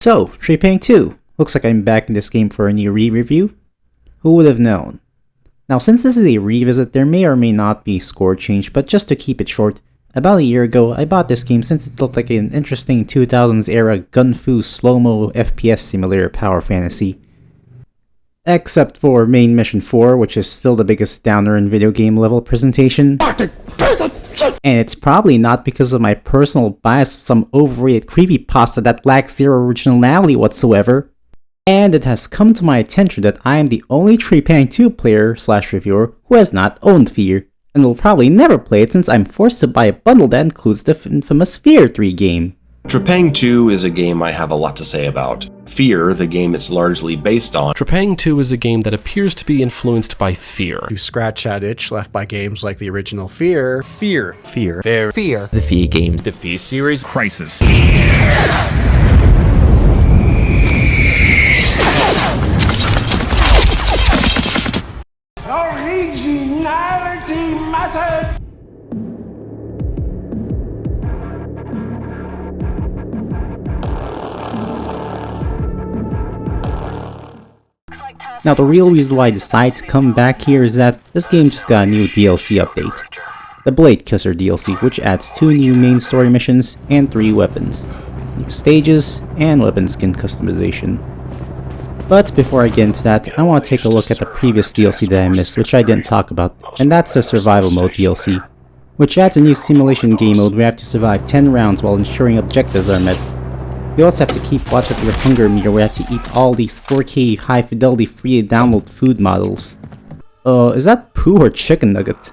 So, Trepang2. Looks like I'm back in this game for a new re-review. Who would have known? Now, since this is a revisit, there may or may not be score change, but just to keep it short, about a year ago, I bought this game since it looked like an interesting 2000s era gun-fu slow-mo FPS simulator power fantasy. Except for Main Mission 4, which is still the biggest downer in video game level presentation. And it's probably not because of my personal bias of some overrated creepypasta that lacks zero originality whatsoever. And it has come to my attention that I am the only Trepang2 player/reviewer who has not owned F.E.A.R, and will probably never play it since I'm forced to buy a bundle that includes the infamous F.E.A.R 3 game. Trepang2 is a game I have a lot to say about. F.E.A.R, the game it's largely based on. Trepang2 is a game that appears to be influenced by F.E.A.R. You scratch that itch left by games like the original F.E.A.R. F.E.A.R. F.E.A.R. F.E.A.R. The F.E.A.R games. The F.E.A.R series. Crisis. Originality matters! Now, the real reason why I decided to come back here is that this game just got a new DLC update. The Bladekisser DLC, which adds 2 new main story missions and 3 weapons, new stages, and weapon skin customization. But before I get into that, I want to take a look at the previous DLC that I missed, which I didn't talk about, and that's the Survival Mode DLC, which adds a new simulation game mode where you have to survive 10 rounds while ensuring objectives are met. You also have to keep watch of your hunger meter where you have to eat all these 4K high fidelity free to download food models. Is that poo or chicken nugget?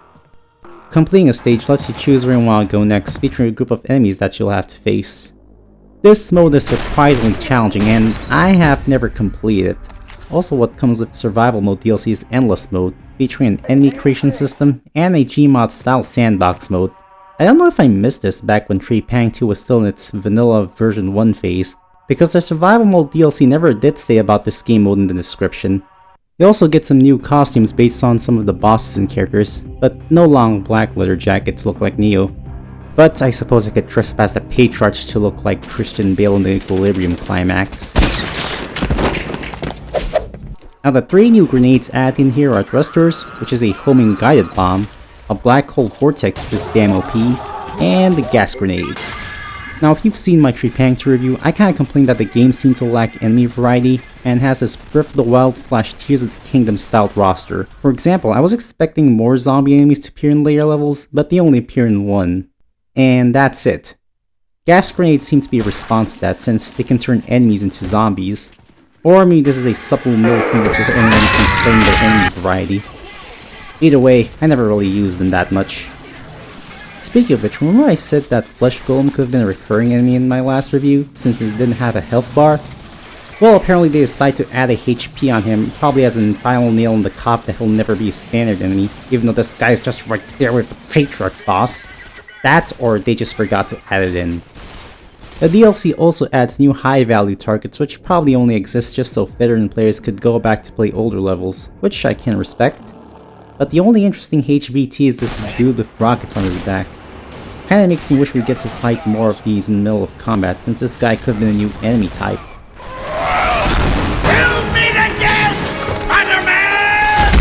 Completing a stage lets you choose where you want to go next, featuring a group of enemies that you'll have to face. This mode is surprisingly challenging and I have never completed it. Also, what comes with Survival Mode DLC is Endless Mode, featuring an enemy creation system and a Gmod style sandbox mode. I don't know if I missed this back when Trepang2 was still in its vanilla version 1 phase, because the Survival Mode DLC never did say about this game mode in the description. You also get some new costumes based on some of the bosses and characters, but no long black leather jackets to look like Neo. But I suppose I could trespass the Patriarch to look like Christian Bale in the Equilibrium climax. Now, the 3 new grenades added in here are thrusters, which is a homing guided bomb, a black hole vortex, which is damn OP, and the gas grenades. Now, if you've seen my Trepang2 review, I kinda complained that the game seemed to lack enemy variety, and has this Breath of the Wild / Tears of the Kingdom style roster. For example, I was expecting more zombie enemies to appear in later levels, but they only appear in 1. And that's it. Gas grenades seem to be a response to that, since they can turn enemies into zombies. Or maybe this is a supple middle finger to anyone playing their enemy variety. Either way, I never really used them that much. Speaking of which, remember I said that Flesh Golem could have been a recurring enemy in my last review, since it didn't have a health bar? Well, apparently they decided to add a HP on him, probably as a final nail in the coffin that he'll never be a standard enemy, even though this guy's just right there with the Patriarch boss. That, or they just forgot to add it in. The DLC also adds new high-value targets, which probably only exist just so veteran players could go back to play older levels, which I can respect. But the only interesting HVT is this dude with rockets on his back. Kinda makes me wish we'd get to fight more of these in the middle of combat, since this guy could have been a new enemy type. Kill me to death, Spider-Man!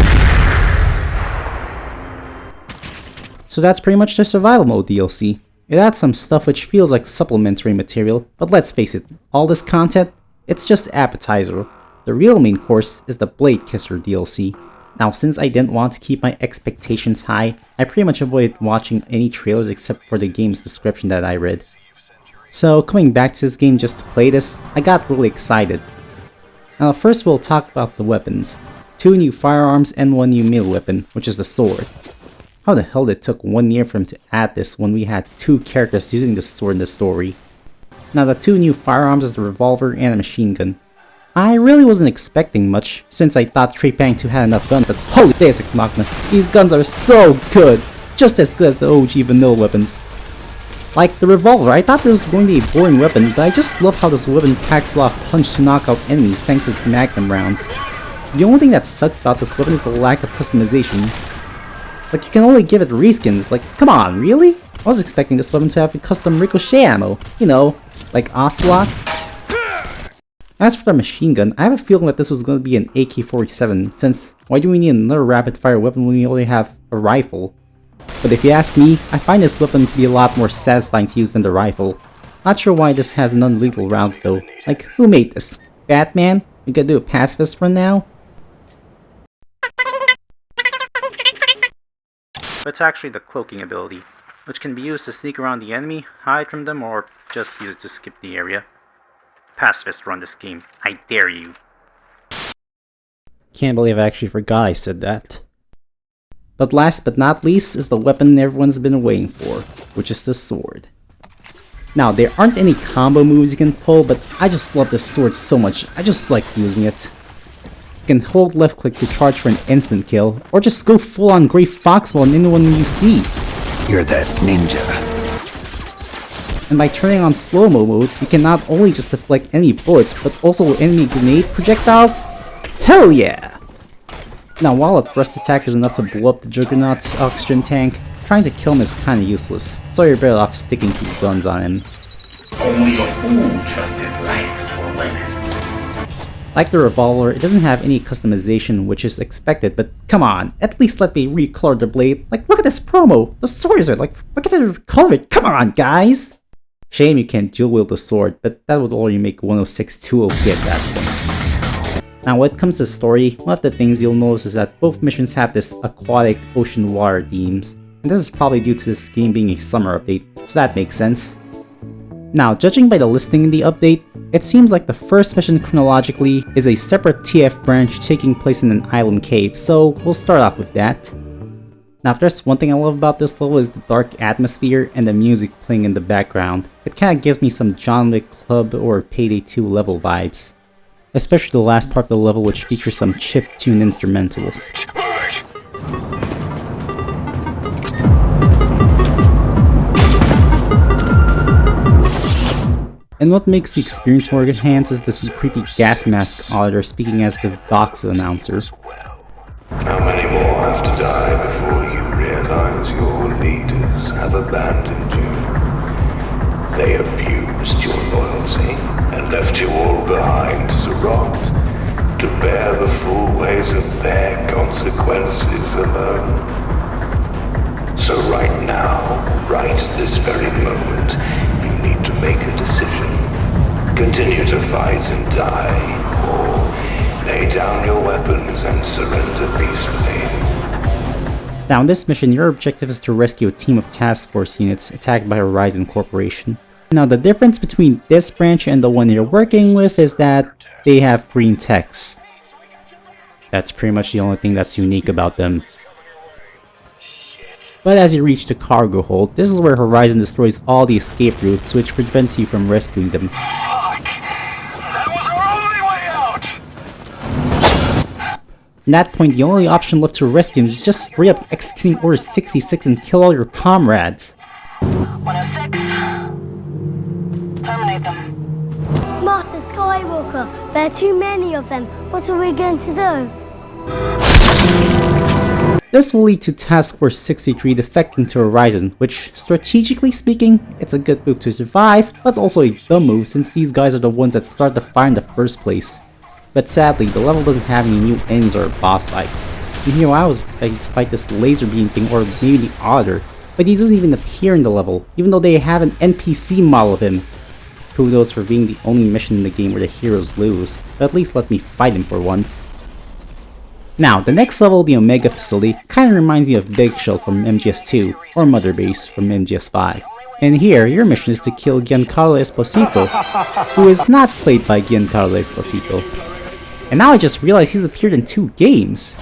So that's pretty much the Survival Mode DLC. It adds some stuff which feels like supplementary material, but let's face it, all this content, it's just appetizer. The real main course is the Bladekisser DLC. Now, since I didn't want to keep my expectations high, I pretty much avoided watching any trailers except for the game's description that I read. So, coming back to this game just to play this, I got really excited. Now, first we'll talk about the weapons. 2 new firearms and 1 new melee weapon, which is the sword. How the hell did it took 1 year for him to add this when we had 2 characters using this sword in the story? Now, the 2 new firearms is the revolver and a machine gun. I really wasn't expecting much, since I thought Trepang2 had enough guns, but holy Deus Ex Machina, these guns are so good! Just as good as the OG vanilla weapons. Like the revolver, I thought this was going to be a boring weapon, but I just love how this weapon packs a lot of punch to knock out enemies thanks to its magnum rounds. The only thing that sucks about this weapon is the lack of customization. Like, you can only give it reskins, like, come on, really? I was expecting this weapon to have custom ricochet ammo, you know, like Ocelot. As for the machine gun, I have a feeling that this was going to be an AK-47, since why do we need another rapid fire weapon when we only have a rifle? But if you ask me, I find this weapon to be a lot more satisfying to use than the rifle. Not sure why this has non-lethal rounds though. Like, who made this? Batman? We gotta do a pacifist run now? But it's actually the cloaking ability, which can be used to sneak around the enemy, hide from them, or just use it to skip the area. Pacifist run this game, I dare you. Can't believe I actually forgot I said that. But last but not least is the weapon everyone's been waiting for, which is the sword. Now, there aren't any combo moves you can pull, but I just love this sword so much, I just like using it. You can hold left click to charge for an instant kill, or just go full on Grey Foxball on anyone you see. You're that ninja. And by turning on slow-mo mode, you can not only just deflect enemy bullets, but also enemy grenade projectiles? Hell yeah! Now, while a thrust attack is enough to blow up the Juggernaut's oxygen tank, trying to kill him is kinda useless, so you're better off sticking to guns on him. Only a fool trusts his life to a weapon. Like the revolver, it doesn't have any customization, which is expected, but come on, at least let me recolor the blade. Like, look at this promo! The swords are like, look at the color of it, come on, guys! Shame you can't dual wield the sword, but that would already make 106 too OP at that point. Now when it comes to story, one of the things you'll notice is that both missions have this aquatic ocean water themes, and this is probably due to this game being a summer update, so that makes sense. Now, judging by the listing in the update, it seems like the first mission chronologically is a separate TF branch taking place in an island cave, so we'll start off with that. Now if there's one thing I love about this level is the dark atmosphere and the music playing in the background. It kinda gives me some John Wick Club or Payday 2 level vibes. Especially the last part of the level, which features some chiptune instrumentals. And what makes the experience more enhanced is this creepy gas mask auditor speaking as the Voxel announcer. How many more have to die before you realize your leaders have abandoned you? They abused your loyalty and left you all behind to rot, to bear the full weight of their consequences alone. So right now, right this very moment, you need to make a decision. Continue to fight and die, or lay down your weapons and surrender peacefully. Now in this mission, your objective is to rescue a team of task force units attacked by Horizon Corporation. Now the difference between this branch and the one you're working with is that they have green text. That's pretty much the only thing that's unique about them. But as you reach the cargo hold, this is where Horizon destroys all the escape routes, which prevents you from rescuing them. From that point, the only option left to rescue him is just straight up executing Order 66 and kill all your comrades. 106. Terminate them. Master Skywalker, there are too many of them. What are we going to do? This will lead to Task Force 63 defecting to Horizon, which, strategically speaking, it's a good move to survive, but also a dumb move since these guys are the ones that start the fire in the first place. But sadly, the level doesn't have any new enemies or a boss fight. And here I was expecting to fight this laser beam thing or maybe the Auditor, but he doesn't even appear in the level, even though they have an NPC model of him. Kudos for being the only mission in the game where the heroes lose, but at least let me fight him for once. Now, the next level, the Omega Facility, kinda reminds me of Big Shell from MGS2, or Mother Base from MGS5. And here, your mission is to kill Giancarlo Esposito, who is not played by Giancarlo Esposito. And now I just realized he's appeared in 2 games.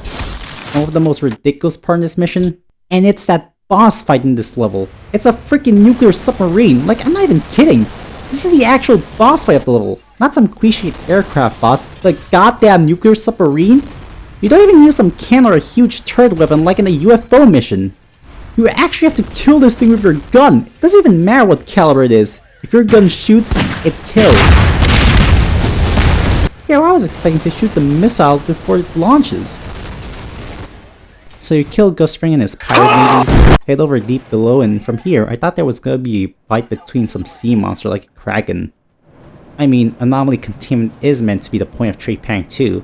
And one of the most ridiculous part in this mission, and it's that boss fight in this level. It's a freaking nuclear submarine, like I'm not even kidding. This is the actual boss fight of the level, not some cliched aircraft boss, but a goddamn nuclear submarine? You don't even use some cannon or a huge turret weapon like in a UFO mission. You actually have to kill this thing with your gun. It doesn't even matter what caliber it is. If your gun shoots, it kills. Yeah, I was expecting to shoot the missiles before it launches. So you kill Gus Fring and his pirate ladies, head over deep below, and from here, I thought there was gonna be a fight between some sea monster like a kraken. I mean, anomaly containment is meant to be the point of Trepang2.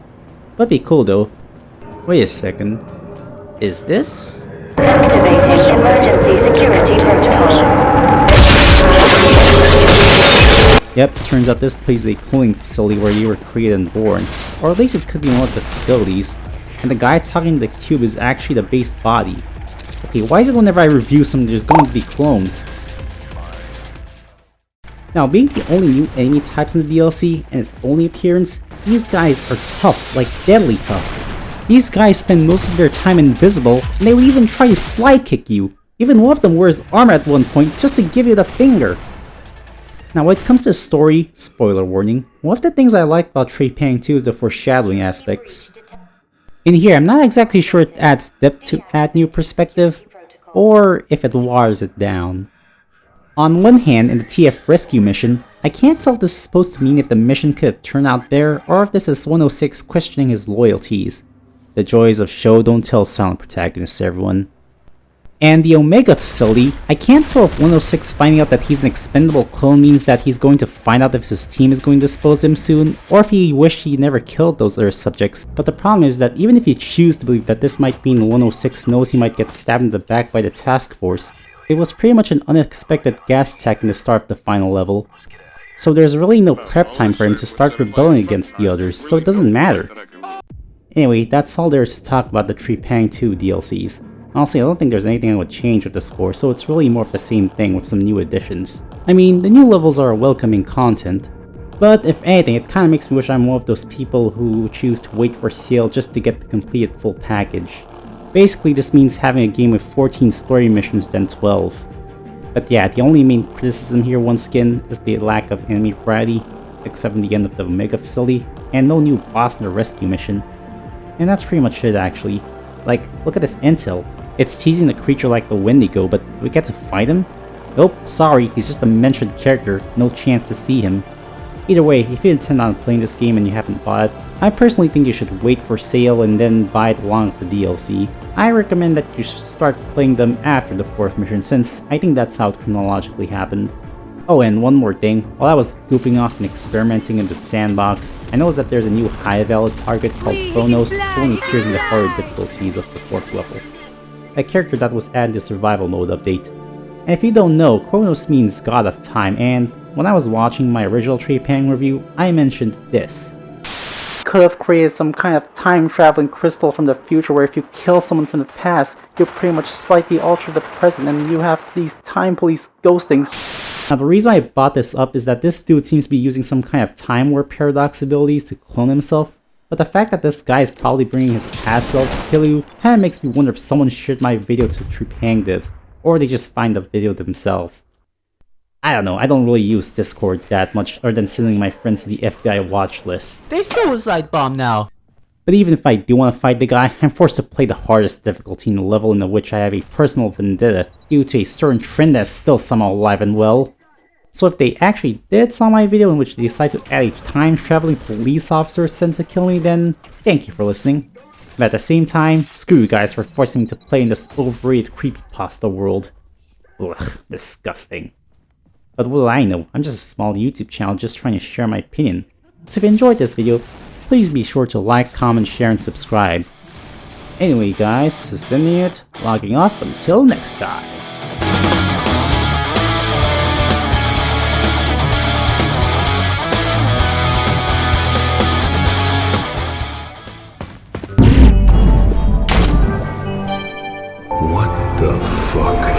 But be cool though. Wait a second. Is this? Activating emergency security protocol. Yep, turns out this place is a cloning facility where you were created and born. Or at least it could be one of the facilities. And the guy talking to the tube is actually the base body. Okay, why is it whenever I review something there's going to be clones? Now, being the only new enemy types in the DLC, and its only appearance, these guys are tough, like deadly tough. These guys spend most of their time invisible, and they will even try to slide kick you. Even one of them wears armor at one point just to give you the finger. Now when it comes to story, spoiler warning, one of the things I like about Trepang2 is the foreshadowing aspects. In here, I'm not exactly sure it adds depth to add new perspective, or if it waters it down. On one hand, in the TF rescue mission, I can't tell if this is supposed to mean if the mission could have turned out there, or if this is 106 questioning his loyalties. The joys of show don't tell silent protagonists, everyone. And the Omega facility, I can't tell if 106 finding out that he's an expendable clone means that he's going to find out if his team is going to dispose of him soon, or if he wished he never killed those other subjects. But the problem is that even if you choose to believe that this might mean 106 knows he might get stabbed in the back by the task force, it was pretty much an unexpected gas attack in the start of the final level. So there's really no prep time for him to start rebelling against the others, so it doesn't matter. Anyway, that's all there is to talk about the Trepang2 DLCs. Honestly, I don't think there's anything I would change with the score, so it's really more of the same thing with some new additions. I mean, the new levels are welcoming content, but if anything, it kinda makes me wish I'm one of those people who choose to wait for sale just to get the completed full package. Basically, this means having a game with 14 story missions than 12. But yeah, the only main criticism here once again is the lack of enemy variety, except in the end of the Omega facility, and no new boss in the rescue mission. And that's pretty much it actually. Like, look at this intel. It's teasing the creature like the Wendigo, but do we get to fight him? Nope, sorry, he's just a mentioned character, no chance to see him. Either way, if you intend on playing this game and you haven't bought it, I personally think you should wait for sale and then buy it along with the DLC. I recommend that you should start playing them after the 4th mission, since I think that's how it chronologically happened. Oh, and one more thing, while I was goofing off and experimenting in the Sandbox, I noticed that there's a new high value target called Kronos that only appears in the harder difficulties of the 4th level. A character that was added to survival mode update. And if you don't know, Kronos means God of Time, and when I was watching my original Trepang review, I mentioned this. Could have created some kind of time-traveling crystal from the future where if you kill someone from the past, you pretty much slightly alter the present and you have these time police ghost things. Now the reason I brought this up is that this dude seems to be using some kind of time warp paradox abilities to clone himself, but the fact that this guy is probably bringing his past selves to kill you kinda makes me wonder if someone shared my video to Trepang devs, or they just find the video themselves. I don't know, I don't really use Discord that much other than sending my friends to the FBI watch list. They suicide bomb now! But even if I do want to fight the guy, I'm forced to play the hardest difficulty in the level in which I have a personal vendetta due to a certain trend that's still somehow alive and well. So if they actually did saw my video in which they decide to add a time-traveling police officer sent to kill me, then thank you for listening. But at the same time, screw you guys for forcing me to play in this overrated creepypasta world. Ugh, disgusting. But what do I know? I'm just a small YouTube channel just trying to share my opinion. So if you enjoyed this video, please be sure to like, comment, share, and subscribe. Anyway guys, this is Symbiote, logging off until next time. What the fuck?